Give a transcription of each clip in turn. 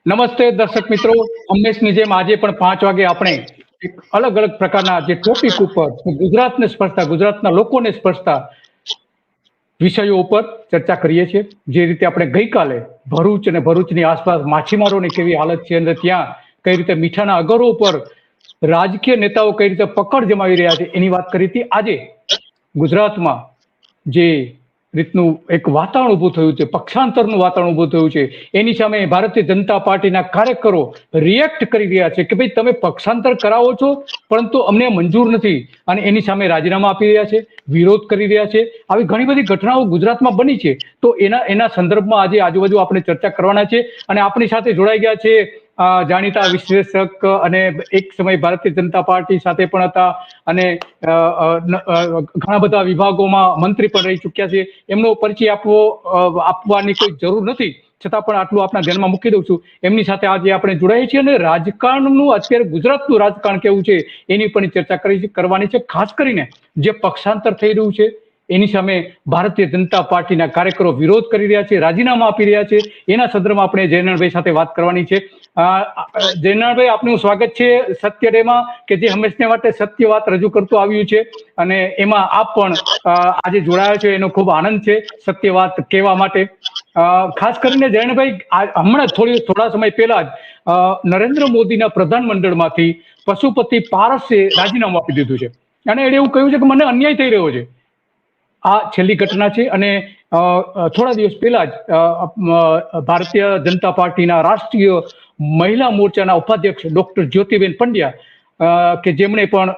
નમસ્તે દર્શક મિત્રો, હંમેશની જેમ આજે પણ 5 વાગે આપણે એક અલગ અલગ પ્રકારના જે ટોપિક ઉપર ગુજરાતને સ્પર્શતા, ગુજરાતના લોકોને સ્પર્શતા વિષયો ઉપર ચર્ચા કરીએ છીએ. જે રીતે આપણે ગઈકાલે ભરૂચ અને ભરૂચની આસપાસ માછીમારોની કેવી હાલત છે અને ત્યાં કઈ રીતે મીઠાના અગરો ઉપર રાજકીય નેતાઓ કઈ રીતે પકડ જમાવી રહ્યા છે એની વાત કરી હતી. આજે ગુજરાતમાં જે રીતનું એક વાતાવરણ ઊભું થયું છે, પક્ષાંતરનું વાતાવરણ ઊભું થયું છે, એની સામે ભારતીય જનતા પાર્ટીના કાર્યકરો રિએક્ટ કરી રહ્યા છે કે ભાઈ તમે પક્ષાંતર કરાવો છો પરંતુ અમને મંજૂર નથી, અને એની સામે રાજીનામા આપી રહ્યા છે, વિરોધ કરી રહ્યા છે. આવી ઘણી બધી ઘટનાઓ ગુજરાતમાં બની છે. તો એના સંદર્ભમાં આજે આજુબાજુ આપણે ચર્ચા કરવાના છે. અને આપણી સાથે જોડાઈ ગયા છે જાણીતા વિશ્લેષક અને એક સમય ભારતીય જનતા પાર્ટી સાથે પણ હતા અને ઘણા બધા વિભાગોમાં મંત્રી પણ રહી ચૂક્યા છે. એમનો પરિચય આપવાની કોઈ જરૂર નથી, છતાં પણ આટલું આપણા ધ્યાનમાં મૂકી દઉં છું. એમની સાથે આજે આપણે જોડાઈએ છીએ અને રાજકારણનું અત્યારે ગુજરાતનું રાજકારણ કેવું છે એની પણ ચર્ચા કરવાની છે. ખાસ કરીને જે પક્ષાંતર થઈ રહ્યું છે એની સામે ભારતીય જનતા પાર્ટીના કાર્યકરો વિરોધ કરી રહ્યા છે, રાજીનામા આપી રહ્યા છે. એના સંદર્ભમાં આપણે જયનારાયણભાઈ સાથે વાત કરવાની છે. જયનારાયણભાઈ, આપનું સ્વાગત છે સત્ય ડેમાં, કે જે હંમેશને માટે સત્ય વાત રજૂ કરતું આવ્યું છે અને એમાં આપ પણ આજે જોડાયો છો. એનો ખૂબ આનંદ છે સત્ય વાત કહેવા માટે. ખાસ કરીને જયનાભાઈ, હમણાં થોડા સમય પહેલા જ નરેન્દ્ર મોદીના પ્રધાનમંડળમાંથી પશુપતિ પારસે રાજીનામું આપી દીધું છે અને એને એવું કહ્યું છે કે મને અન્યાય થઈ રહ્યો છે. આ છેલ્લી ઘટના છે. અને થોડા દિવસ પહેલા જ ભારતીય જનતા પાર્ટીના રાષ્ટ્રીય મહિલા મોરચાના ઉપાધ્યક્ષ ડોક્ટર જ્યોતિબેન પંડ્યા કે જેમણે પણ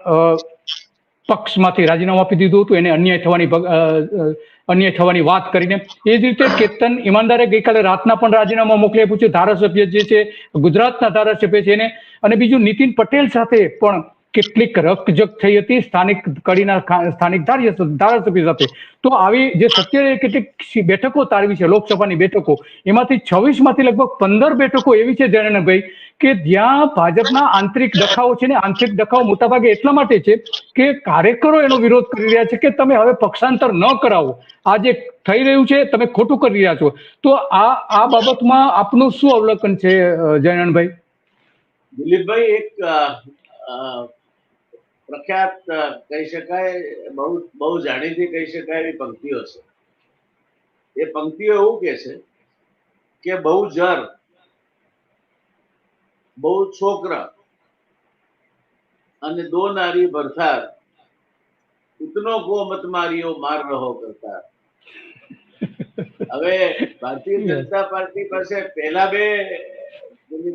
પક્ષમાંથી રાજીનામું આપી દીધું હતું, એને અન્યાય થવાની વાત કરીને. એ જ રીતે કેતન ઈમાનદારે ગઈકાલે રાતના પણ રાજીનામું મોકલી આપ્યું છે. ધારાસભ્ય જે છે, ગુજરાતના ધારાસભ્ય છે એને. અને બીજું, નીતિન પટેલ સાથે પણ કેટલીક રકજક થઈ હતી સ્થાનિક કડીના સ્થાનિક ધારાસભ્ય સાથે. તો આવી જે સત્ય કેટલીક બેઠકો તારવી છે, લોકસભાની બેઠકો, એમાંથી 26માંથી લગભગ 15 બેઠકો એવી છે જયનાભાઈ કે જ્યાં ભાજપના આંતરિક ડખાઓ છે ને. આંતરિક ડખાઓ મોટાભાગે એટલા માટે છે કે કાર્યકરો એનો વિરોધ કરી રહ્યા છે કે તમે હવે પક્ષાંતર ન કરાવો, આ જે થઈ રહ્યું છે તમે ખોટું કરી રહ્યા છો. તો આ બાબતમાં આપનું શું અવલોકન છે જયનાભાઈ? દિલીપભાઈ, એક પ્રખ્યાત કહી શકાય, બહુ જાણીતી કહી શકાય એવી પંક્તિઓ છે. એ પંક્તિઓ એવું કે છે કે બહુ જર, બહુ છોકરા અને દો નારી ભરથાર, ઉતનો કો મત મારીઓ માર રહો કરતા. હવે ભારતીય જનતા પાર્ટી પાસે પહેલા બે,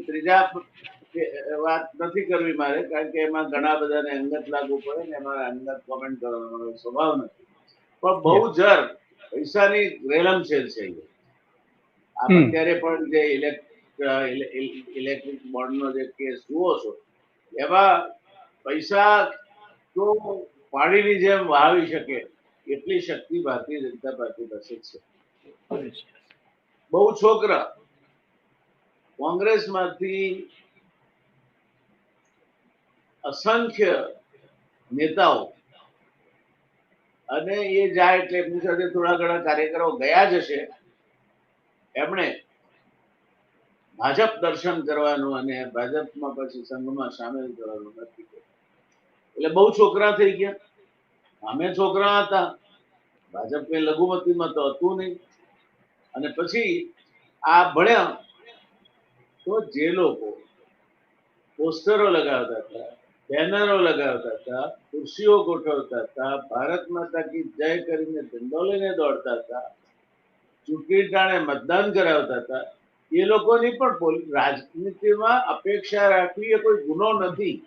ત્રીજા વાત નથી કરવી મારે, કારણ કે એમાં ઘણા બધાને અંગત લાગુ પડે ને એમાં અંગત કોમેન્ટ કરવાનો મારો સ્વભાવ નથી. પણ બહુ જર પૈસાની રેલમછેલ છે. અત્યારે પણ જે ઇલેક્ટ્રિક બોન્ડનો જે કેસ જુઓ છો, એમાં પૈસા તો પાણીની જેમ વહાવી શકે એટલી શક્તિ ભારતીય જનતા પાર્ટી પાસે છે. બહુ છોકરા કોંગ્રેસમાંથી અસંખ્ય નેતાઓ, અને એ જાય એટલે એમની સાથે થોડા ઘણા કાર્યકરો ગયા જ હશે, એમણે ભાજપ દર્શન કરવાનું અને ભાજપમાં પછી સંઘમાં સામેલ કરવાનું નક્કી કર્યું. એટલે બહુ છોકરા થઈ ગયા. અમે છોકરા હતા, ભાજપને લઘુમતીમાં તો હતું નહીં. અને પછી આ ભણ્યા તો જે લોકો પોસ્ટરો લગાવતા હતા, બેનરો લગાવતા હતા, ખુરશીઓ ગોઠવતા હતા, ભારત માતા કી જય કરીને ઝંડો લઈને દોડતા હતા, ચૂંટણી ટાણે મતદાન કરાવતા હતા, એ લોકોની પણ રાજનીતિમાં અપેક્ષા રાખવી એ કોઈ ગુનો નથી.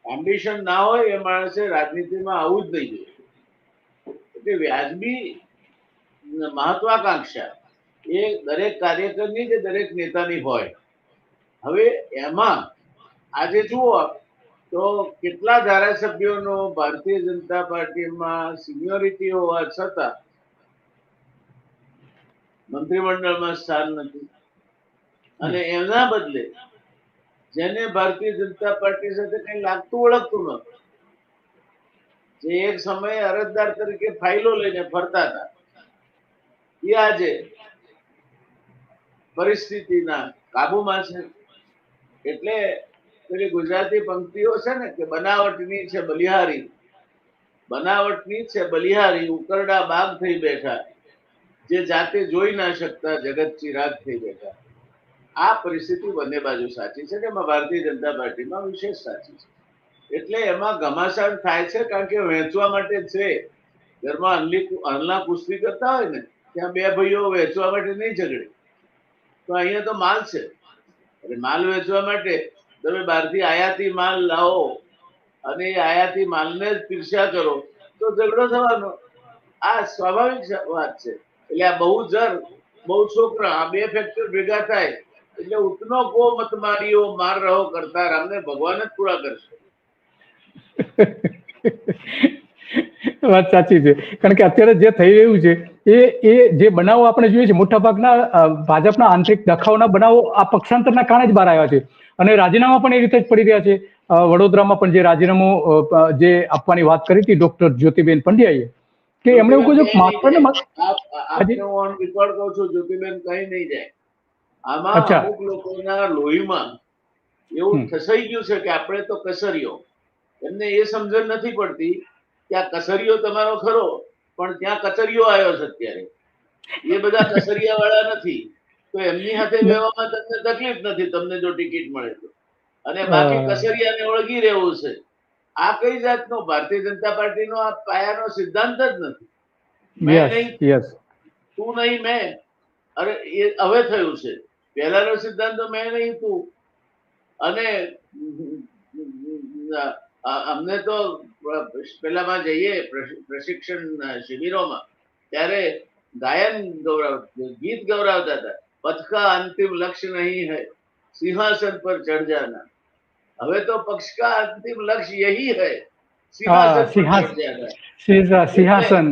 એમ્બિશન ના હોય એ માણસે રાજનીતિમાં આવવું જ નહીં જોઈએ. એટલે વ્યાજબી મહત્વાકાંક્ષા એ દરેક કાર્યકરની કે દરેક નેતાની હોય. હવે એમાં આજે જુઓ તો કેટલા ધારાસભ્યોનો ભારતીય જનતા પાર્ટીમાં સિનિયોરિટી હોવા છતાં મંત્રીમંડળમાં સ્થાન નથી. અને એના બદલે જેને ભારતીય જનતા પાર્ટી સાથે કઈ લાગતું ઓળખતું નતું, જે એક સમયે અરજદાર તરીકે ફાઇલો લઈને ફરતા હતા, એ આજે પરિસ્થિતિના કાબુમાં છે. એટલે પેલી ગુજરાતી પંક્તિઓ છે ને કે બનાવટની છે બલિહારી, બનાવટની છે બલિહારી, ઉકરડા બાગ થઈ બેઠા, જે જાતે જોઈ ના શકતા જગત ચિરાગ થઈ બેઠા. આ પરિસ્થિતિ બંને બાજુ સાચી છે ને એમાં ભારતીય જનતા પાર્ટીમાં વિશેષ સાચી છે. એટલે એમાં ઘમાસાણ થાય છે કારણ કે વહેંચવા માટે છે. ઘરમાં હલના કુસ્તી કરતા હોય ને ત્યાં બે ભાઈઓ વહેંચવા માટે નહીં ઝઘડે. તો અહીંયા તો માલ છે, અને માલ વેચવા માટે તમે બહારથી આયાતી માલ લાવો અને એ આયાતી માલને જ પીરસ્યા કરો તો ઝઘડો થવાનો. આ સ્વાભાવિક વાત છે. એટલે આ બહુ જર બહુ છોકરા આ બે ફેક્ટર ભેગા થાય એટલે ઉતનો કો મત મારીઓ માર રહો કરતા રામને ભગવાન જ પૂરા કરશે. વાત સાચી છે, કારણ કે અત્યારે જે થઈ રહ્યું છે એ જે બનાવો આપણે જોઈએ છે મોટાભાગના ભાજપના આંતરિક દખાવના બનાવો આ પક્ષાંતરના કારણે જ બહાર આવ્યા છે, અને રાજીનામા પણ એ રીતે જ પડી રહ્યા છે. વડોદરામાં પણ જે રાજીનામું જે આપવાની વાત કરી હતી ડોક્ટર જ્યોતિબેન પંડ્યાએ, કે એમણે એવું કહ્યું માત્ર ને આપને હું ઓન રેકોર્ડ કહું છું, જ્યોતિબેન કઈ નહીં જાય. આમાં અમુક લોકોના લોહીમાં એવું ફસાઈ ગયું છે કે આપણે તો કસરીઓ, એમને એ સમજણ નથી પડતી કે આ કસરીઓ તમારો ખરો પણ ત્યાં કચરીઓ આવ્યો છે અત્યારે. એ બધા કસરિયા વાળા નથી, તો એમની સાથે વ્યવહારમાં તમને તકલીફ નથી તમને જો ટિકિટ મળે તો, અને બાકી કસરિયાને ઓળગી રહેવું છે. આ કઈ જાતનો ભારતીય જનતા પાર્ટીનો આ પાયાનો સિદ્ધાંત જ નથી. મેં નહીં તું નહીં મેં, અરે એ હવે થયું છે. પહેલાનો સિદ્ધાંત તો મેં નહીં તું. અને અમને તો પેલામાં જઈએ પ્રશિક્ષણ શિબિરોમાં ત્યારે ગાયન ગીત ગૌરાવતા હતા, પથ કા અંતિમ લક્ષ્ય નહીં હૈ સિંહાસન પર ચઢ જાના. હવે તો પક્ષ કા અંતિમ લક્ષ્ય યહી હૈ સિંહાસન.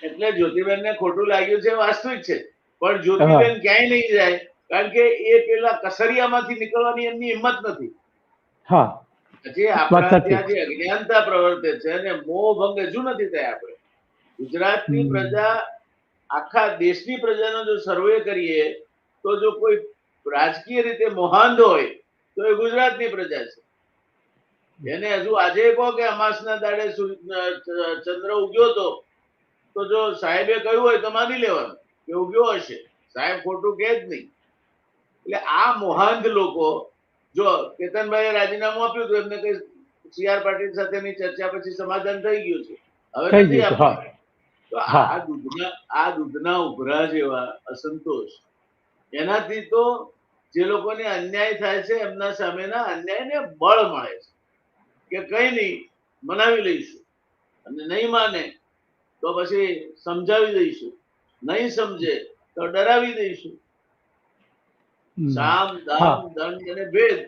એટલે જ્યોતિબેન ને ખોટું લાગ્યું છે, વાસ્તવિક છે, પણ જ્યોતિબેન ક્યાંય નહીં જાય કારણ કે એ પેલા કસરિયામાંથી નીકળવાની એમની હિંમત નથી. જે આપણા ત્યાં જે અજ્ઞાનતા પ્રવર્તે છે અને મોહ ભંગ હજુ નથી થયા. આપણે ગુજરાતની પ્રજા, આખા દેશની પ્રજાનો જો સર્વે કરીએ તો જો કોઈ રાજકીય રીતે મોહાંધ હોય તો એ ગુજરાતની પ્રજા છે. એને હજુ આજે કહો કે અમાસના દાડે ચંદ્ર ઉગ્યો તો જો સાહેબે કહ્યું હોય તો માની લેવાનું કે ઉગ્યો હશે, સાહેબ ખોટું કે જ નહીં. એટલે આ મોહાંધ લોકો, જો કેતનભાઈએ રાજીનામું આપ્યું તો એમને કઈ CR પાટીલ સાથેની ચર્ચા પછી સમાધાન થઈ ગયું છે, હવે નથી આપ્યું. તો આ દૂધના ઉભરા જેવા અસંતોષ, એનાથી તો જે લોકોને અન્યાય થાય છે એમના સામેના અન્યાયને બળ મળે છે કે કઈ નહીં મનાવી લઈશું, અને નહીં માને તો પછી સમજાવી દઈશું, નહીં સમજે તો ડરાવી દઈશું. સામ દામ દંડ અને ભેદ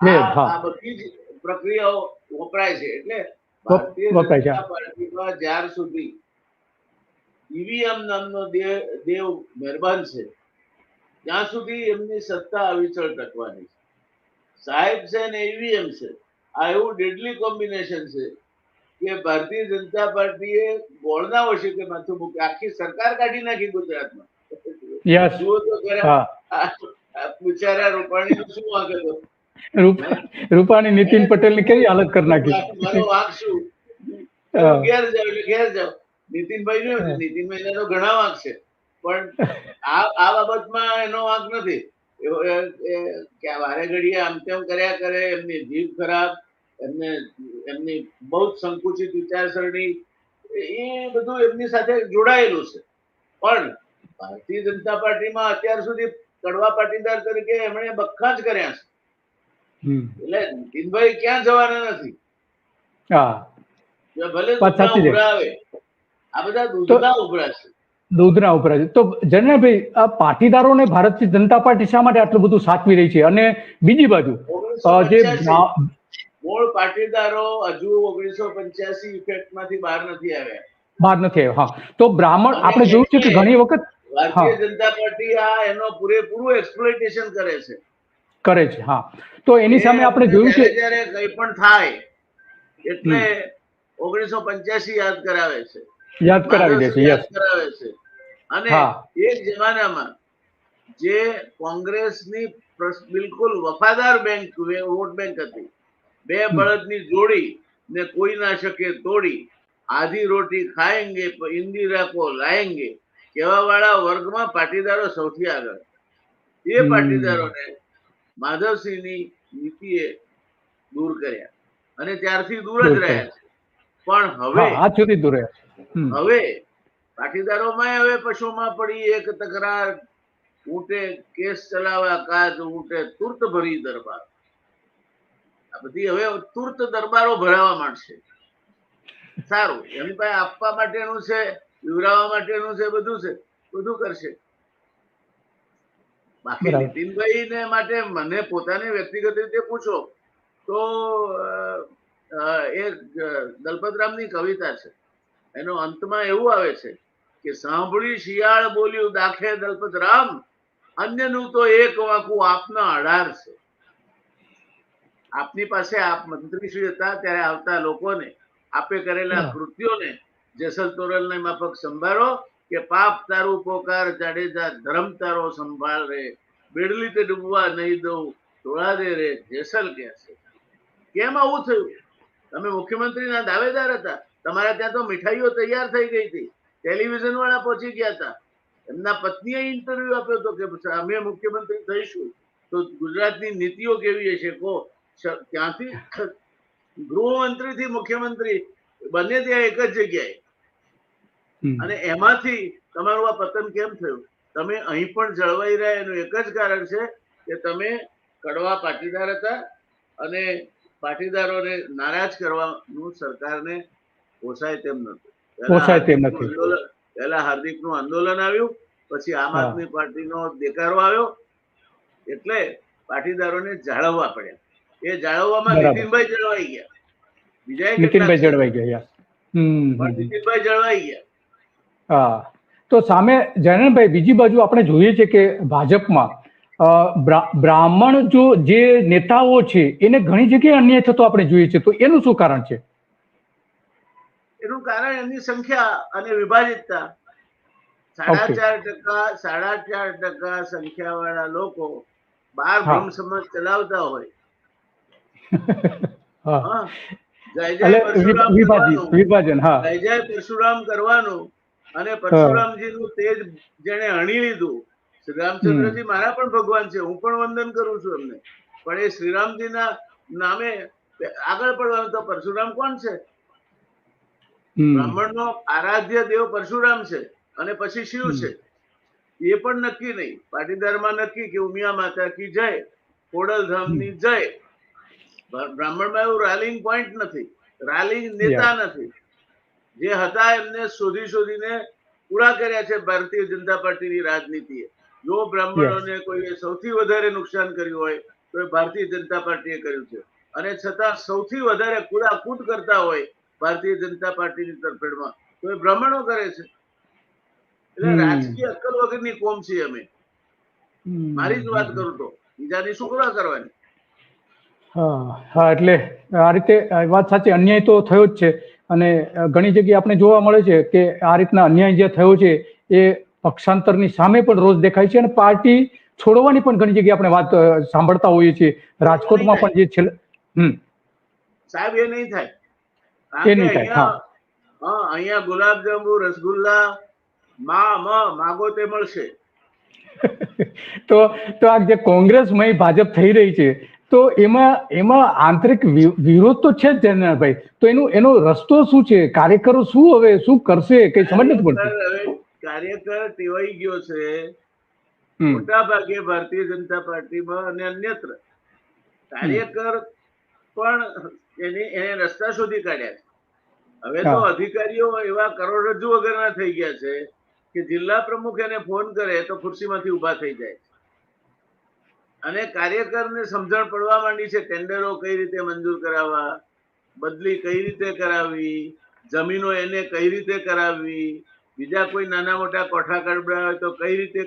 આ બધી જ પ્રક્રિયાઓ વપરાય છે. એટલે ભારતીય જનતા પાર્ટીમાં જ્યાર સુધી ઈવીએમ નામનો દેવ મહેરબાન છે ત્યાં સુધી એમની સત્તા અવિચળ ટકવાની છે. સાહેબ છે ને ઈવીએમ છે, આ એવું ડેડલી કોમ્બિનેશન છે કે ભારતીય જનતા પાર્ટીએ ગોળના વશીકે માથું મૂકી આખી સરકાર કાઢી નાખી ગુજરાતમાં. જુઓ તો બિચારા રૂપાણી નું શું વાંક હતો, રૂપાણી નીતિન પટેલ ની કેવી હાલત કરી નાખી. મારો વાંક શું, ઘેર જાવ એટલે ઘેર જાવ. નીતિનભાઈ તો ઘણા વાંક છે, પણ આ બાબતમાં એનો વાંક નથી. કે વારે ઘડીએ આમ તેમ કર્યા કરે, એમની જીભ ખરાબ, એમની બહુ જ સંકુચિત વિચારસરણી, એ બધું એમની સાથે જોડાયેલું છે. પણ ભારતીય જનતા પાર્ટીમાં અત્યાર સુધી કડવા પાટીદાર તરીકે એમણે બખ્ખા જ કર્યા છે. એટલે નીતિનભાઈ ક્યાં જવાના નથી. ભલે દૂધના ઉભરા આવે, આ બધા દૂધના ઉભરા છે. દૂધના ઉભરા છે. તો જનરલભાઈ, આ પાટીદારોને ભારતીય જનતા પાર્ટી શા માટે આટલું બધું સાચવી રહી છે? અને બીજી બાજુ જે મૂળ પાટીદારો હજુ 1985 ઇફેક્ટમાંથી બહાર નથી આવ્યા. હા, તો બ્રાહ્મણ આપણે જોયું છે કે ઘણી વખત ભારતીય જનતા પાર્ટી આ એનો પૂરેપૂરું એક્સપ્લોઇટેશન કરે છે. હા, તો એની સામે આપણે જોયું છે જ્યારે કંઈ પણ થાય એટલે 1985 યાદ કરાવે છે. અને એક જમાનામાં જે કોંગ્રેસની બિલકુલ વફાદાર બેંક વોટ બેંક હતી, બે બળદની જોડી ને કોઈ ના શકે તોડી, આધી રોટી ખાएंगे इंदिरा को लाएंगे કેવા વાળા વર્ગમાં પાટીદારો સૌથી આગળ. એ પાટીદારોને માધવસિંહની નીતિએ દૂર કર્યા અને ત્યારથી દૂર જ રહ્યા છે. પણ હવે આજ સુધી દૂર રહ્યા. હવે પાટીદારોમાં હવે પશુમાં પડી એક તકરાર, ઊંટે કેસ ચલાવવા કાજ ઊંટે તુર્ત ભરી દરબાર. આ બધી હવે તુર્ત દરબારો ભરાવા માંડશે. સારું, એની પાસે આપવા માટેનું છે, પીવડાવવા માટેનું છે, બધું કરશે. બાકી નીતિનભાઈ ને માટે મને પોતાની વ્યક્તિગત રીતે પૂછો તો એ દલપતરામની કવિતા છે, એનો અંતમાં એવું આવે છે કે સાંભળી શિયાળ બોલ્યું દાખે દલપતરામ, અન્યનું તો એક વાકું આપના અઢાર છે. આપની પાસે આપ મંત્રીશ્રી હતા ત્યારે આવતા લોકોને આપે કરેલા કૃત્યોને જેસલ તોરલને માફક સંભાળો કે પાપ તારું પોકાર જાડેજા ધર્મ તારો સંભાળ રે, બેડલી તે ડૂબવા નહીં દઉં તોળા દે રે જેસલ કે છે. કેમ આવું થયું? તમે મુખ્યમંત્રીના દાવેદાર હતા, તમારા ત્યાં તો મીઠાઈઓ તૈયાર થઈ ગઈ હતી, ટેલિવિઝન વાળા પહોંચી ગયા હતા, એમના પત્નીએ ઇન્ટરવ્યુ આપ્યો હતો કે અમે મુખ્યમંત્રી થઈશું તો ગુજરાતની નીતિઓ કેવી હશે કહો. ત્યાંથી ગૃહમંત્રી થી મુખ્યમંત્રી બંને ત્યાં એક જ જગ્યાએ, અને એમાંથી તમારું આ પતન કેમ થયું? તમે અહીં પણ જળવાઈ રહ્યા એનું એક જ કારણ છે કે તમે કડવા પાટીદાર હતા અને પાટીદારોને નારાજ કરવાનું સરકારને પોસાય તેમ નતું. પહેલા હાર્દિકનું આંદોલન આવ્યું, પછી આમ આદમી પાર્ટીનો દેકારો આવ્યો, એટલે પાટીદારોને જાળવવા પડ્યા. એ જાળવવામાં નીતિનભાઈ જળવાઈ ગયા, બીજા નીતિનભાઈ જળવાઈ ગયા. નીતિનભાઈ જળવાઈ ગયા. હા, તો સામે જયનભાઈ બીજી બાજુ આપણે જોઈએ છે કે ભાજપમાં બ્રાહ્મણ જે નેતાઓ છે એને ઘણી જગ્યાએ અન્યાય થતો આપણે જોઈએ છે, તો એનું શું કારણ છે? એનું કારણ એમની સંખ્યા અને વિભાજિતતા. 4.5% સંખ્યા વાળા લોકો 12 બ્રહ્મ સમાજ ચલાવતા હોય, જય જય પરશુરામ કરવાનું અને પરશુરામજીનું તેજ જેને હણી લીધું. શ્રી રામચંદ્રજી મારા પણ ભગવાન છે, હું પણ વંદન કરું છું એમને, પણ એ શ્રીરામજીના નામે આગળ પડવાનું તો પરશુરામ કોણ છે? બ્રાહ્મણનો આરાધ્ય દેવ પરશુરામ છે અને પછી શિવ છે. એ પણ નક્કી નહીં, પાટીદારમાં નક્કી કે ઉમિયા માતા કી જય, ખોડલધામની જય. બ્રાહ્મણમાં એવું રાલિંગ પોઈન્ટ નથી, રાલિંગ નેતા નથી. જે હતા એમને શોધીને પૂરા કર્યા છે ભારતીય જનતા પાર્ટીની રાજનીતિએ. જો બ્રાહ્મણોને કોઈ સૌથી વધારે નુકસાન કર્યું હોય તો એ ભારતીય જનતા પાર્ટીએ કર્યું છે, અને છતાં સૌથી વધારે કૂદાકૂદ કરતા હોય ભારતીય જનતા પાર્ટીની તરફેણમાં તો એ બ્રાહ્મણો કરે છે. એટલે રાજકીય અક્કલ વગરની કોમ છીએ અમે. મારી જ વાત કરું તો બીજાની શું કરવાની? હા, એટલે આ રીતે વાત સાચી, અન્યાય તો થયો જ છે અને ઘણી જગ્યાએ આપણે જોવા મળે છે કે આ રીતના અન્યાય જે થયો છે એ પક્ષાંતરની સામે પણ રોજ દેખાય છે અને પાર્ટી છોડવાની પણ ઘણી જગ્યાએ આપણે વાત સાંભળતા હોઈએ છીએ. રાજકોટમાં પણ જે છેલ્લે સાહેબ એ નહીં થાય. અહીંયા ગુલાબજાંબુ રસગુલ્લા માગો તે મળશે. તો આ જે કોંગ્રેસમાં ભાજપ થઈ રહી છે તો એમાં આંતરિક વિરોધ તો છે જ જયનાભાઈ, તો એનો રસ્તો શું છે? કાર્યકરો શું કરશે કઈ સમજ નથી પડતી. કાર્યકર ટેવાઈ ગયો છે મોટા ભાગે ભારતીય જનતા પાર્ટીમાં અને અન્યત્ર. કાર્યકર પણ એને રસ્તા શોધી કાઢ્યા છે. હવે તો અધિકારીઓ એવા કરોડરજ્જુ વગરના થઈ ગયા છે કે જિલ્લા પ્રમુખ એને ફોન કરે તો ખુરશીમાંથી ઉભા થઈ જાય. અને કાર્યકરને સમજણ પડવા માંડી છે, ટેન્ડરો કઈ રીતે મંજૂર કરાવવા, બદલી કઈ રીતે કરાવવી, જમીનો એને કઈ રીતે કરાવવી, બીજા કોઈ નાના મોટા કોઠા કડબડા હોય તો કઈ રીતે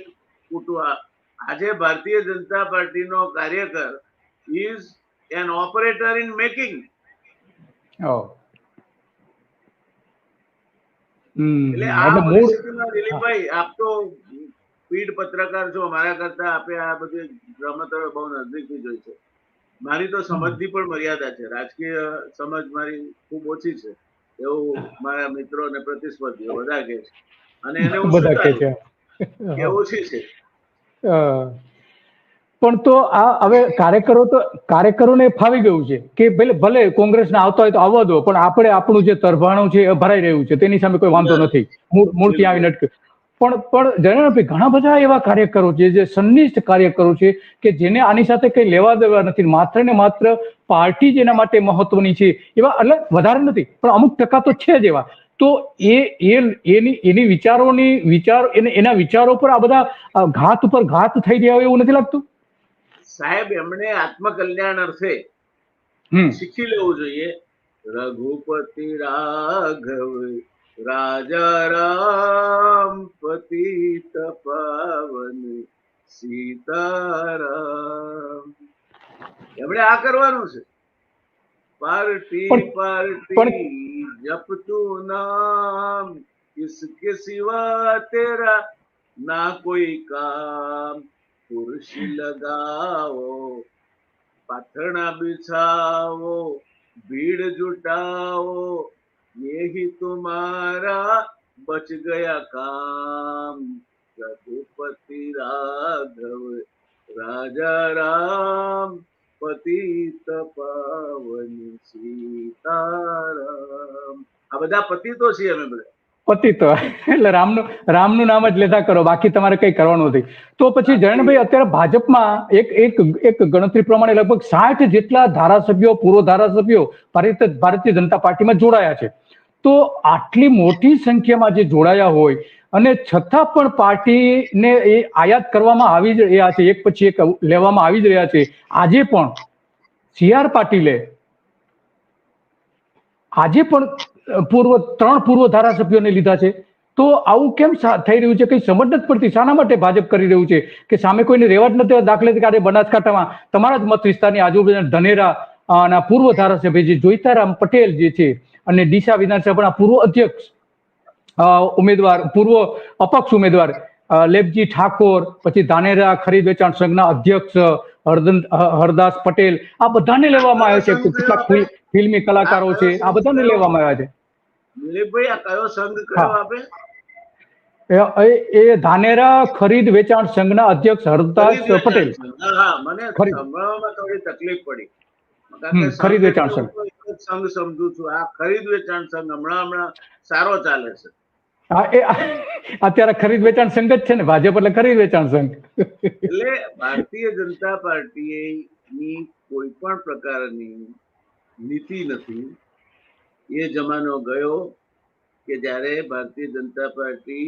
કૂટવા. આજે ભારતીય જનતા પાર્ટીનો કાર્યકર is an operator in making. એટલે આ પરિસ્થિતિમાં દિલીપભાઈ આપ તો પીઢ પત્રકાર છો, મારા કરતા આપે આ બધી રમતો બહુ નજદીકથી જોઈ છે. મારી તો સમજની પણ મર્યાદા છે, રાજકીય સમજ મારી ખૂબ ઓછી છે એવું મારા મિત્રો અને પ્રતિસ્પર્ધીઓ બધા કહે છે, અને એને હું બધા કે છે. સ્વીકારું કે ઓછી છે. પણ તો આ હવે કાર્યકરોને ફાવી ગયું છે કે ભલે કોંગ્રેસના આવતા હોય તો આવવા દો, પણ આપણે આપણું જે તરભાણું છે એ ભરાઈ રહ્યું છે, તેની સામે કોઈ વાંધો નથી, મૂળથી આવીને અટકે. પણ જણાભાઈ, ઘણા બધા એવા કાર્યકરો છે જે સંનિષ્ઠ કાર્યકરો છે કે જેને આની સાથે કઈ લેવા દેવા નથી, માત્ર ને માત્ર પાર્ટી જ એના માટે મહત્વની છે, એવા એટલે વધારે નથી પણ અમુક ટકા તો છે જ એવા. તો એની એના વિચારો પર આ બધા ઘાત ઉપર ઘાત થઈ રહ્યા હોય એવું નથી લાગતું? સાહેબ, એમણે આત્મકલ્યાણ અર્થે શીખી લેવું જોઈએ. રઘુપતિ રાઘવ રાજા રામ પતિત પાવન સીતારામ, એમણે આ કરવાનું છે. પાર્ટી જપતું નામ, કિસકે સિવા તેરા ના કોઈ કામ, कुर्सी लगाओ, पाथरना बिछाओ, भीड़ जुटाओ, यही तुम्हारा बच गया काम. रघुपति राघव राजा राम पतित पावन सीताराम. આ બધા પતિતો છીએ અમે બધા. પતિતો એટલે રામનું નામ જ લેતા કરો, બાકી તમારે કઈ કરવાનું નથી. તો પછી જયંતભાઈ, અત્યારે ભાજપમાં એક ગણતરી પ્રમાણે લગભગ 60 જેટલા ધારાસભ્યો, પૂર્વ ધારાસભ્યો ભારતીય જનતા પાર્ટીમાં જોડાયા છે. તો આટલી મોટી સંખ્યામાં જે જોડાયા હોય અને છતાં પણ પાર્ટીને એ આયાત કરવામાં આવી જ રહ્યા છે, એક પછી એક લેવામાં આવી જ રહ્યા છે. આજે પણ CR પાટીલે આજે પણ ત્રણ પૂર્વ ધારાસભ્યોને લીધા છે. તો આવું કેમ થઈ રહ્યું છે? કઈ સમજ નથી પડતી. શાના માટે ભાજપ કરી રહ્યું છે કે સામે કોઈને રહેવા જ નથી? દાખલા તરીકે બનાસકાંઠામાં તમારા જ મત વિસ્તારની આજુબાજુ ધનેરા પૂર્વ ધારાસભ્ય જે જોઈતારામ પટેલ જે છે, અને ડીસા વિધાનસભાના પૂર્વ અધ્યક્ષ ઉમેદવાર, પૂર્વ અપક્ષ ઉમેદવાર લેપજી ઠાકોર, પછી ધાનેરા ખરીદ વેચાણ સંઘના અધ્યક્ષ હરદાસ પટેલ, આ બધાને લેવામાં આવ્યા છે. કેટલાક ફિલ્મી કલાકારો છે, આ બધાને લેવામાં આવ્યા છે. દિલીપભાઈ, આ કયો સંઘ કયો આપે? એ ધાનેરા ખરીદ વેચાણ સંઘના અધ્યક્ષ હરદાસ પટેલ. હા, મને સંભળાવવામાં થોડી તકલીફ પડી. ખરીદ વેચાણ સંઘ સમજુ છું. આ ખરીદ વેચાણ સંઘ હમણાં સારો ચાલે છે. હા, એ અત્યારે ખરીદ વેચાણ સંઘ જ છે ને, ભાજપ એટલે ખરીદ વેચાણ સંઘ. એટલે ભારતીય જનતા પાર્ટીની કોઈ પણ પ્રકારની નીતિ નથી. એ જમાનો ગયો કે જ્યારે ભારતીય જનતા પાર્ટી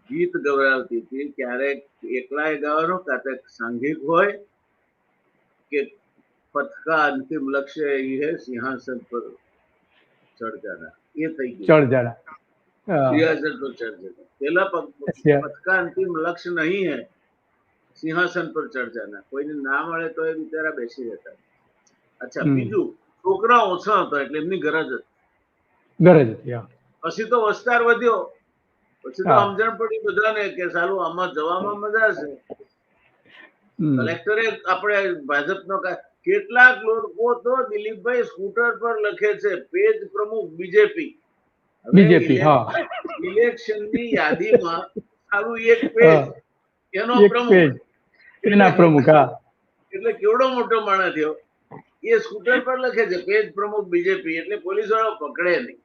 ગીત ગવડાવતી હતી, ક્યારેક એકલાએ ગાવાનું, કાં સાંઘિક હોય કે पथ का अंतिम लक्ष्य यही है सिंहासन पर चढ़ जाना. ये થઈ ગયું, ચઢ જાના, सिंहासन पर चढ़ जाना. पहला पथ का अंतिम लक्ष्य नहीं है सिंहासन पर चढ़ जाना. કોઈને ના મળે તો એ બિચારા બેસી રહેતા. અચ્છા, બીજું, છોકરા ઓછા હતા એટલે એમની ગરજ હતી. પછી તો વિસ્તાર વધ્યો, પછી તો સમજણ પડી બધાને કે સાલું આમાં જવામાં મજા છે. કલેક્ટરે આપણે ભાજપનો કેટલાક લોકો તો દિલીપભાઈ સ્કૂટર પર લખે છે પેજ પ્રમુખ બીજેપી. ઇલેક્શનની યાદીમાં સારું એક પેજ એનો પ્રમુખ, એટલે કેવડો મોટો માણસ થયો. એ સ્કૂટર પર લખે છે પેજ પ્રમુખ બીજેપી, એટલે પોલીસ વાળો પકડે નહીં.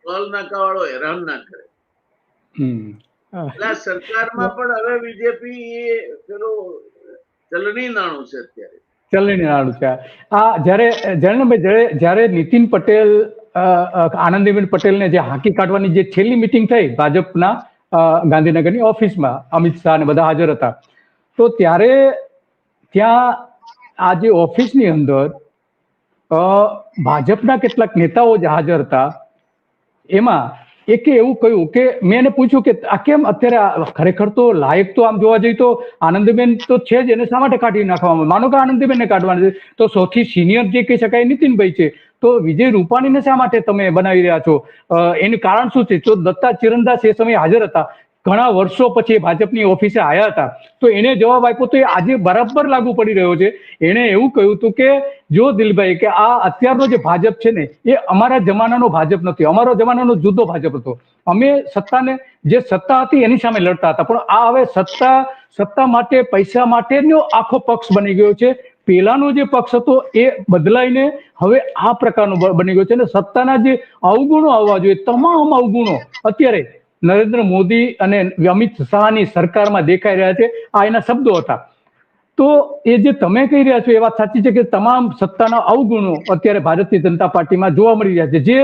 ટોલ નાકા વાળો હેરાન ના કરે. એટલે સરકારમાં પણ હવે બીજેપી પેલું ચલણી નાણું છે. અત્યારે ચલણી નાણું છે. આ જયારે નીતિન પટેલ, આનંદીબેન પટેલને જે હાંકી કાઢવાની જે છેલ્લી મીટિંગ થઈ ભાજપના ગાંધીનગરની ઓફિસમાં, અમિત શાહ ને બધા હાજર હતા, તો ત્યારે ત્યાં આ જે ઓફિસની અંદર ભાજપના કેટલાક નેતાઓ જે હાજર હતા, એમાં એકે એવું કહ્યું કે મેં એને પૂછ્યું કે આ કેમ અત્યારે, ખરેખર તો લાયક તો આમ જોવા જઈએ તો આનંદીબેન તો છે જ, એને શા માટે કાઢી નાખવામાં? માનો કે આનંદીબેનને કાઢવાના છે તો સૌથી સિનિયર જે કહી શકાય નીતિનભાઈ છે, તો વિજય રૂપાણીને શા માટે તમે બનાવી રહ્યા છો? એનું કારણ શું છે? તો દત્તા ચિરંદાસ એ સમયે હાજર હતા, ઘણા વર્ષો પછી ભાજપની ઓફિસે આવ્યા હતા, તો એને જવાબ આપ્યો તો એ આજે બરાબર લાગુ પડી રહ્યો છે. એણે એવું કહ્યું હતું કે જો દિલભાઈ કે આ અત્યારનો જે ભાજપ છે ને એ અમારા જમાનાનો ભાજપ નથી, અમારો જમાનાનો જુદો ભાજપ હતો. અમે સત્તાને, જે સત્તા હતી એની સામે લડતા હતા, પણ આ હવે સત્તા માટે, પૈસા માટેનો આખો પક્ષ બની ગયો છે. પેલાનો જે પક્ષ હતો એ બદલાઈને હવે આ પ્રકારનો બની ગયો છે. અને સત્તાના જે અવગુણો આવવા જોઈએ, તમામ અવગુણો અત્યારે નરેન્દ્ર મોદી અને અમિત શાહની સરકારમાં દેખાઈ રહ્યા છે. આ એના શબ્દો હતા. તો એ જે તમે કહી રહ્યા છો એ વાત સાચી છે કે તમામ સત્તાના અવગુણો અત્યારે ભારતીય જનતા પાર્ટીમાં જોવા મળી રહ્યા છે. જે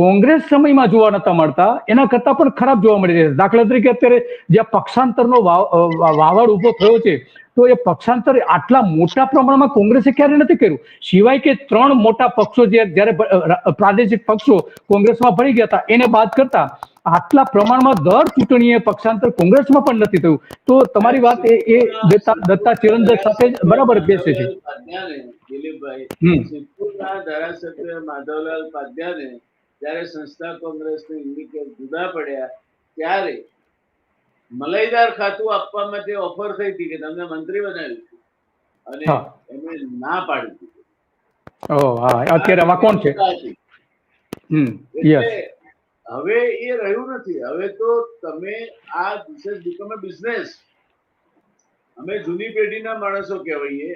કોંગ્રેસ સમયમાં જોવા નતા મળતા એના કરતા પણ ખરાબ જોવા મળી રહ્યા છે. દાખલા તરીકે અત્યારે જ્યાં પક્ષાંતરનો વાવડ ઉભો થયો છે, તો એ પક્ષાંતર આટલા મોટા પ્રમાણમાં કોંગ્રેસે ક્યારે નથી કર્યું. સિવાય કે 3 મોટા પક્ષો જ્યારે પ્રાદેશિક પક્ષો કોંગ્રેસમાં ભળી ગયા હતા એને બાદ કરતા આટલા પ્રમાણમાં દર ચૂંટણીએ પક્ષાંતર કોંગ્રેસમાં પણ નથી થયું. તો તમારી વાત એ દત્તા ચિરંદર સાથે બરાબર બેસે છે. દિલીપભાઈ, સિદ્ધપુરના ધારાસભ્ય માધવલાલ પાધ્યાને જ્યારે સંસ્થા કોંગ્રેસને ઇન્ડિકેટ જુદા પડ્યા ત્યારે મલાઈદાર ખાતું આપવા માટે ઓફર થઈ હતી કે તમને મંત્રી બનાવ્યું અને એમણે ના પાડી દીધી. અત્યારે આમાં કોણ છે? હવે એ રહ્યું નથી. હવે તો તમે આ this has become a business. અમે જૂની પેઢીના માણસો કહેવાઈએ,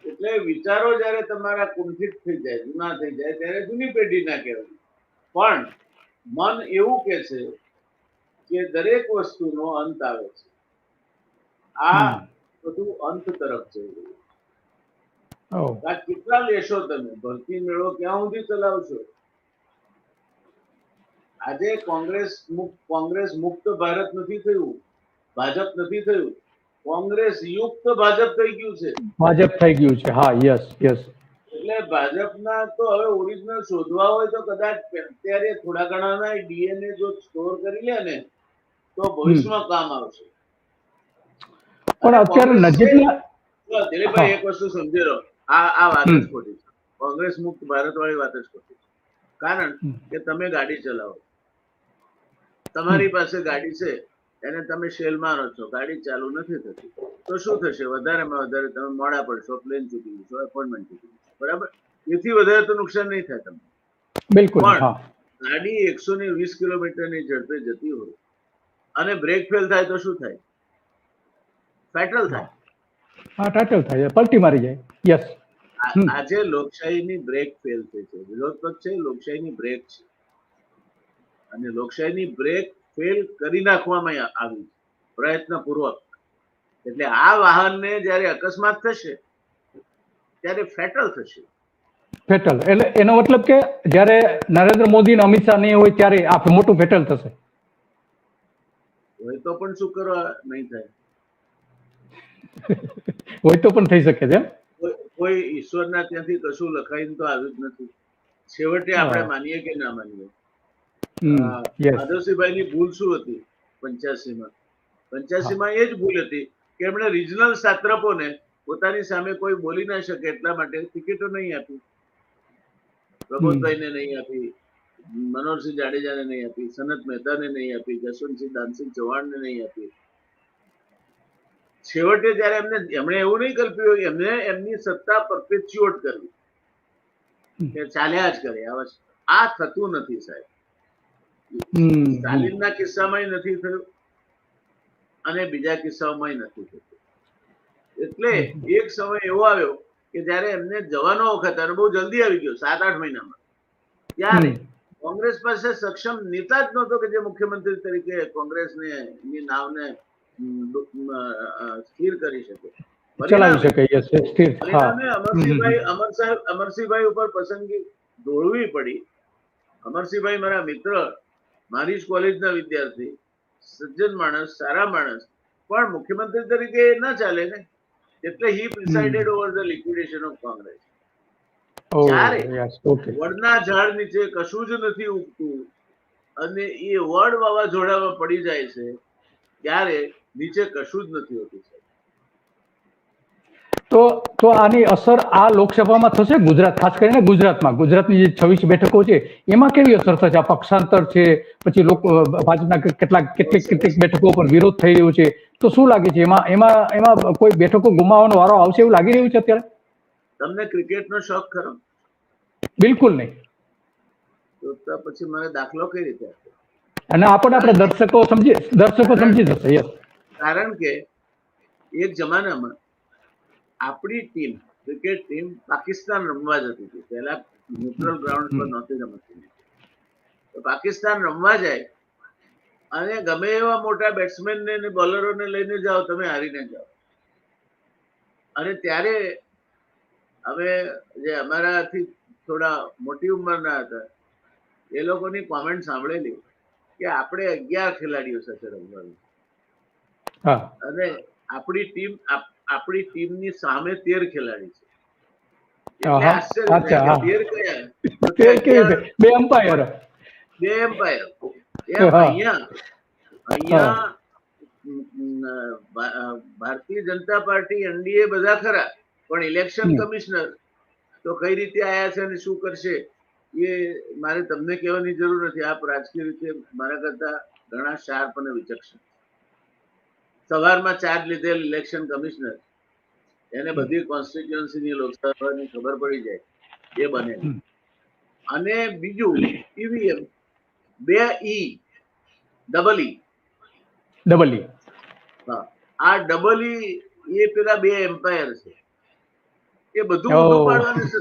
એટલે વિચારો જયારે તમારા કુંઠિત થઈ જાય, જૂના થઈ જાય, ત્યારે જૂની પેઢીના કહેવાય. પણ મન એવું કે છે કે દરેક વસ્તુનો અંત આવે છે. આ બધું અંત તરફ જઈ રહ્યું. કેટલા લેશો તમે? ભરતી મેળો ક્યાં સુધી ચલાવશો? આજે કોંગ્રેસ મુક્ત ભારત નથી થયું, ભાજપ નથી થયું, કોંગ્રેસ યુક્ત ભાજપ થઈ ગયું છે. ભાજપ થઈ ગયું છે. હા, યસ. એટલે ભાજપના તો હવે ઓરિજિનલ શોધવા હોય તો કદાચ અત્યારે થોડા ઘણાના ડીએનએ જો સ્ટોર કરી લે ને તો ભવિષ્યમાં કામ આવશે. પણ અત્યારે નજીકના દિલીપભાઈ એક વસ્તુ સમજી લો, આ વાત જ ખોટી છે. કોંગ્રેસ મુક્ત ભારત વાળી વાત જ ખોટી છે. કારણ કે તમે ગાડી ચલાવો, તમારી પાસે ગાડી છે, એને તમે શેલ મારો છો, ગાડી ચાલુ નથી થતી, તો શું થશે? વધારેમાં વધારે તમે મોડા પડશો, પ્લેન ચૂકી જશો, એપોઇન્ટમેન્ટ ચૂકી જશો, બરાબર? એથી વધારે તો નુકસાન નહીં થાય તમને. બિલકુલ. પણ ગાડી 120 કિલોમીટરની ઝડપે જતી હોય અને બ્રેક ફેલ થાય તો શું થાય? ફેટલ થાય. ટાટલ થાય, પલટી મારી જાય. યસ. આજે લોકશાહીની બ્રેક ફેલ થઈ છે. વિરોધ પક્ષ છે, લોકશાહીની બ્રેક છે, અને લોકશાહીની બ્રેક ફેલ કરી નાખવામાં આવી પ્રયત્નપૂર્વક. એટલે આ વાહનને જ્યારે અકસ્માત થશે ત્યારે ફેટલ થશે. ફેટલ એટલે એનો મતલબ કે જ્યારે નરેન્દ્ર મોદી અને અમિત શાહ નહીં હોય ત્યારે આ મોટું ફેટલ થશે. હોય તો પણ શું કરવા નહીં થાય? હોય તો પણ થઈ શકે છે. કોઈ ઈશ્વરના ત્યાંથી કશું લખાઈને તો આવ્યું જ નથી. છેવટે આપણે માનીએ કે ના માનીએ, માધવસિંહભાઈની ભૂલ શું હતી 85માં? 85માં એ જ ભૂલ હતી કે એમણે રિજનલ સાત્રપોને પોતાની સામે કોઈ બોલી ના શકે એટલા માટે ટિકિટો નહીં આપી. પ્રબોધભાઈને નહીં આપી, મનોહરસિંહ જાડેજાને નહીં આપી, સનત મહેતાને નહીં આપી, જસવંતસિંહ દાનસિંહ ચૌહાણને નહીં આપી. છેવટે જયારે એમણે એવું નહીં કલ્પ્યું, એમને એમની સત્તા પરપેચ્યુએટ કરવી કે ચાલ્યા જ કરે. આ થતું નથી સાહેબ. સ્ટાલિનના કિસ્સામાં નથી થયું અને બીજા કિસ્સાઓમાં નથી થતું. એટલે એક સમય એવો આવ્યો કે જયારે એમને જવાનો વખત, અને બહુ જલ્દી આવી ગયો 7-8 મહિનામાં, ત્યારે કોંગ્રેસ પાસે સક્ષમ નેતા જ નહોતો કે જે મુખ્યમંત્રી તરીકે કોંગ્રેસને એની નાવને સ્થિર કરી શકે, ચલાવી શકે. અમરસિંહભાઈ ઉપર પસંદગી દોડવી પડી. અમરસિંહભાઈ મારા મિત્ર, મારી જ કોલેજના વિદ્યાર્થી, સજ્જન માણસ, સારા માણસ, પણ મુખ્યમંત્રી તરીકે ના ચાલે ને. એટલે હી પ્રિસાઇડેડ ઓવર ધ લિક્વિડેશન ઓફ કોંગ્રેસ. જ્યારે વડના ઝાડ નીચે કશું જ નથી ઉગતું અને એ વડ વાવાઝોડામાં પડી જાય છે ત્યારે નીચે કશું જ નથી હોતું. તો આની અસર આ લોકસભામાં થશે, ગુજરાત ખાસ કરીને ગુજરાતની જે 26 બેઠકો છે એમાં કેવી અસર થશે? આ પક્ષાંતર છે, પછી લોકો ભાજપના કેટલીક બેઠકો પર વિરોધ થઈ રહ્યો છે, તો શું લાગે છે એમાં કોઈ બેઠકો ગુમાવવાનો વારો આવશે એવું લાગી રહ્યું છે અત્યારે? તમને ક્રિકેટનો શોખ ખરો? બિલકુલ નહીં. તો પછી મને દાખલો કઈ રીતે આપો? અને આપણે દર્શકો સમજી જશે. યસ. કારણ કે એક જમાનામાં આપણી ટીમ, ક્રિકેટ ટીમ પાકિસ્તાન રમવા જતી હતી. પહેલા ન્યુટ્રલ ગ્રાઉન્ડ પર નહોતી રમતી. તો પાકિસ્તાન રમવા જાય અને ગમે એવા મોટા બેટ્સમેનને અને બોલરોને લઈને જાઓ, તમે હારીને જાઓ. અને ત્યારે અમે જે અમારાથી થોડા મોટી ઉંમરના હતા એ લોકોની કોમેન્ટ સાંભળેલી કે આપણે 11 ખેલાડીઓ સાથે રમવાનું અને આપણી ટીમની સામે 13 ખેલાડી છે. એટલે આશ્ચર્ય થાય કે 13 કયા? બે એમ્પાયર. અહીંયા ભારતીય જનતા પાર્ટી, એનડીએ બધા ખરા, પણ ઇલેક્શન કમિશનર તો કઈ રીતે આયા છે અને શું કરશે એ મારે તમને કહેવાની જરૂર નથી. આપ રાજકીય રીતે મારા કરતા ઘણા શાર્પ અને વિચક્ષણ. સવારમાં ચાર્જ લીધેલ ઇલેક્શન કમિશનર, એને બધી કોન્સ્ટિટ્યુઅન્સીની લોકસભાની ખબર પડી જાય એ બને. અને બીજું ઈવીએમ 2E ડબલ ઈ. હા, આ ડબલ ઈ એ પેલા 2 એમ્પાયર છે. એ બધું ઊંધું પાડવાનું છે.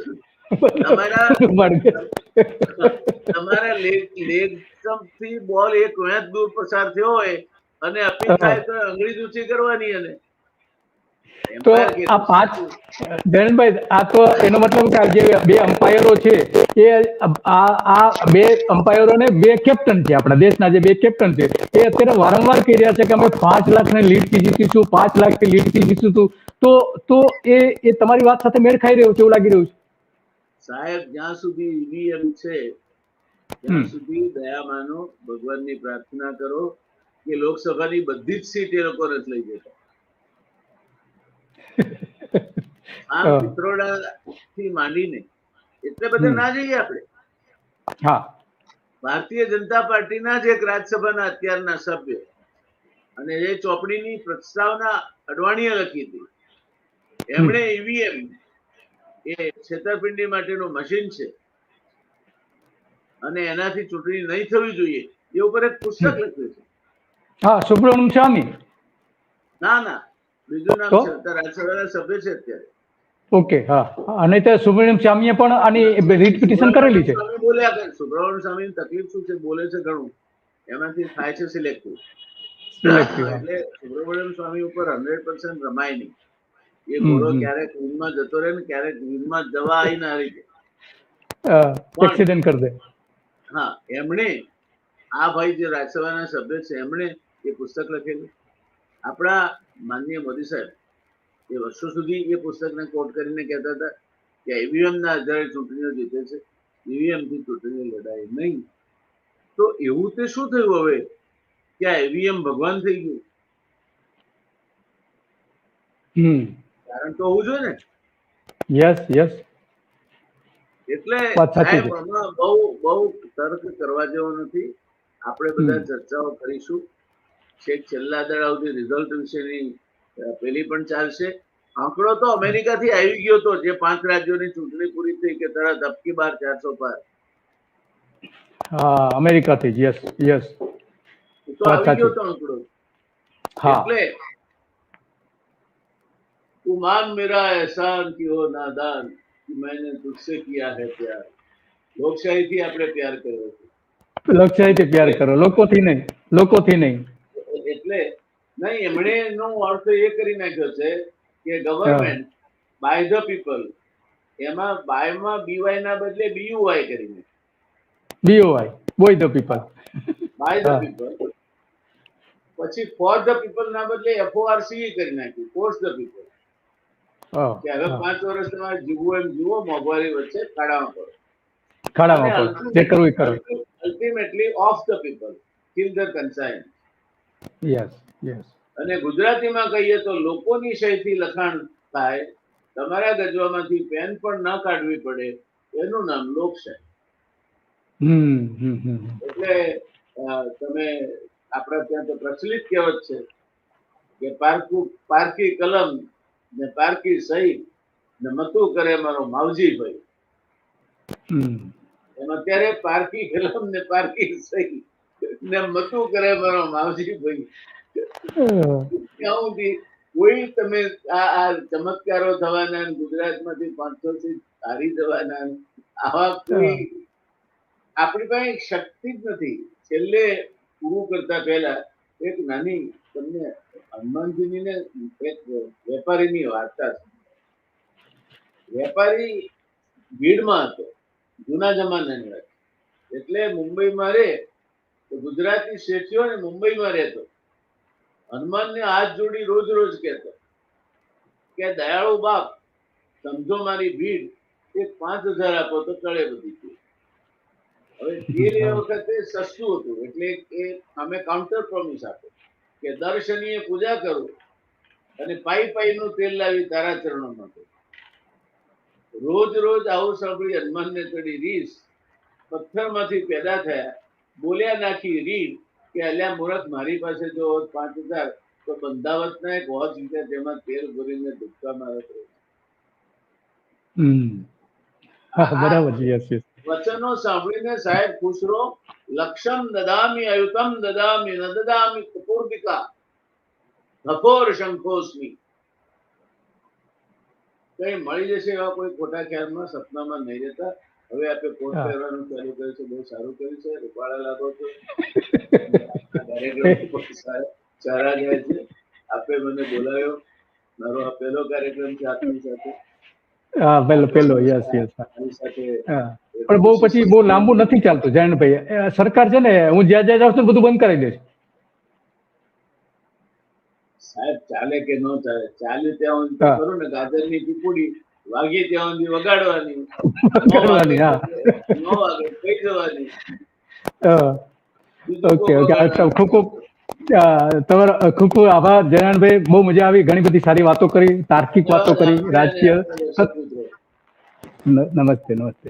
તમારા લેગ સ્ટમ્પ થી બોલ એક વેંત દૂર પસાર થયો હોય અને અપીલ થાય તો અંગળી ઊંચી કરવાની. અને તો આ 5 જયંતભાઈ, આ તો એનો મતલબ કે જે 2 અમ્પાયરો છે એ આ 2 અમ્પાયરોને 2 કેપ્ટન છે, આપણા દેશના જે 2 કેપ્ટન છે એ અત્યારે વારંવાર કહી રહ્યા છે કે અમે 5 લાખની લીડથી જીતીશું, 5 લાખથી લીડથી જીતીશું. તો એ તમારી વાત સાથે મેળ ખાઈ રહ્યું છે એવું લાગી રહ્યું છે? સાહેબ, જ્યાં સુધી ઈવીએમ છે ત્યાં સુધી દયા માનો, ભગવાનની પ્રાર્થના કરો કે લોકસભાની બધી જ સીટ એ લોકો નથી લઈ જતા. આમ પિત્રોડા થી માંડીને એટલે બધા ના જઈએ આપણે. ભારતીય જનતા પાર્ટીના જ એક રાજ્યસભાના અત્યારના સભ્ય, અને એ ચોપડીની પ્રસ્તાવના અડવાણીએ લખી હતી. એમણે ઈવીએમ એ છેતરપિંડી માટેનું મશીન છે અને એનાથી ચૂંટણી નહીં થવી જોઈએ એ ઉપર એક પુસ્તક લખ્યું છે. હા, સુબ્રમણ્યમ સ્વામી. ના, બીજું નામ છે, રાજ્યસભાના સભ્ય છે અત્યારે. ઓકે. હા, અને તે સુબ્રમણ્યમ સ્વામીએ પણ આની રીટ પિટિશન કરેલી છે. બોલ્યા કરે સુબ્રમણ્યમ સ્વામીની તકલીફ શું છે? બોલે છે ઘણું, એમાંથી થાય છે સિલેક્ટિવ. એટલે સુબ્રમણ્યમ સ્વામી ઉપર 100% રમાય નહીં. એ ઘોડો ક્યારેક ઊંઘમાં જતો રહે ને ક્યારેક ઊંઘમાં જવા આવીને હારી જાય, એક્સિડન્ટ કરી દે. હા, એમણે આ ભાઈ જે રાજ્યસભાના સભ્ય છે એમણે એ પુસ્તક લખેલું. આપણા માનનીય મોદી સાહેબ એ વર્ષો સુધી એ પુસ્તકને કોટ કરીને કહેતા હતા કે ઈવીએમ ના આધારે ચૂંટણીઓ જીતે છે, ઈવીએમ થી ચૂંટણી લડાય નહીં. તો એવું તે શું થયું હવે કે આ ઈવીએમ ભગવાન થઈ ગયું? કારણ તો હોવું જોઈએ ને. યસ. એટલે સાહેબ, આમાં બહુ તર્ક કરવા જેવો નથી. આપણે બધા ચર્ચાઓ કરીશું. છેલ્લા દાડા સુધી રિઝલ્ટ વિશેની પેલી પણ ચાલશે. આંકડો તો અમેરિકાથી આવી ગયો હતો, જે 5 રાજ્યોની ચૂંટણી પૂરી થઈ કે તરત અબકી બાર 400 પાર. હા, અમેરિકાથી. યસ. તો આવી ગયો તો આંકડો. એટલે તું માન મેરા એહસાન કી હો નાદાન कि मैंने तुझसे किया है प्यार. લોકશાહીથી આપણે પ્યાર કર્યો છે. લોકશાહીથી પ્યાર કરો, લોકોથી નહીં. એટલે નહીં, એમણે એનો અર્થ એ કરી નાખ્યો છે કે ગવર્મેન્ટ બાય ધ પીપલ, એમાં બાયમાં બીવાય ના બદલે બીયુવાય કરી નાખ્યું. B O Y, boy the people. By the people. પછી ફોર ધ પીપલ ના બદલે FORCE કરી નાખ્યું, ફોર્સ ધ પીપલ. કે હવે 5 વર્ષ તમારે જીવવું એમ જીવો, મોંઘવારી વચ્ચે ખાડામાં પડો. જે કરવું એ કરો. Ultimately of the people, kill the conscience. Yes. અને ગુજરાતીમાં કહીએ તો લોકોની સહીથી લખાણ થાય તમારા ગજવામાંથી પેન પણ ન કાઢવી પડે એનું નામ લોકશાહી. એટલે તમે આપણા ત્યાં તો પ્રચલિત કહેવત છે કે પારકી કલમ ને પારકી સહી ને મતું કરે મારો માવજી ભાઈ. એમ અત્યારે પારકી કલમ ને પારકી સહી ને મતું કરે મારો માવજી ભાઈ. ત્યાં સુધી કોઈ તમે આ ચમત્કારો થવાના, ગુજરાતમાંથી 500 સીટ હારી જવાના, આવા કોઈ આપણી પાસે શક્તિ જ નથી. છેલ્લે પૂરું કરતા પહેલા એક નાની તમને હનુમાનજીની ને એક વેપારીની વાર્તા છે. વેપારી ભીડમાં હતો, જૂના જમાનાની વાત. એટલે મુંબઈમાં રહે તો ગુજરાતી શેઠિયો ને મુંબઈમાં રહેતો. હનુમાનને હાથ જોડી રોજ રોજ કહેતો કે દયાળુ બાપ, સમજો મારી ભીડ, એક 5000 આપો તો ટળે બધી. હવે એ વખતે સસ્તું હતું એટલે એ અમે કાઉન્ટર પ્રોમિસ આપો કે દર શનિએ પૂજા કરું અને પાઈ નું તેલ લાવી તારા ચરણોમાં કરું. રોજ રોજ આવું સાંભળી હનુમાનને ચડી રીસ. પથ્થરમાંથી પેદા થયા, બોલ્યા નાખી રીડ કે અલ્યા મૂર્ખ, મારી પાસે જો 5000 તો બંધાવતના એક વોચ લીધા, તેમાં તેલ ભરીને ધુક્કા મારત. બરાબર છે. વચનો સાંભળીને સાહેબ ખુશ રહો. લક્ષમ દદામી અયુતમ દદામી ન દદામી કપૂર્દિકા ઘફોર શંખોસ્મી. કઈ મળી જશે એવા કોઈ ખોટા ખ્યાલમાં સપનામાં નહીં રહેતા. હવે આપણે કોટ પહેરવાનું ચાલુ કર્યું છે, બહુ સારું કર્યું છે. રૂપાળા લાગો છો, સારા જાય છે. આપે મને બોલાવ્યો, મારો આ પહેલો કાર્યક્રમ છે આપની સાથે. પેલો યસ યસ. પણ બહુ પછી બહુ લાંબુ નથી ચાલતું જયંતભાઈ. સરકાર છે ને, હું જ્યાં જ્યાં જાઉં છું બધું બંધ કરાવી દે છે. સાહેબ ચાલે કે ન ચાલે, ચાલે ત્યાં સુધી કરું ને ગાજરની પીપુડી, વાગી ત્યાં સુધી વગાડવાની, 9 વાગે કઈ જવાની. ઓકે ઓકે, ખૂબ ખૂબ તમારો ખૂબ ખૂબ આભાર જયંતભાઈ. બહુ મજા આવી, ઘણી બધી સારી વાતો કરી, તાર્કિક વાતો કરી, રાજકીય. નમસ્તે નમસ્તે.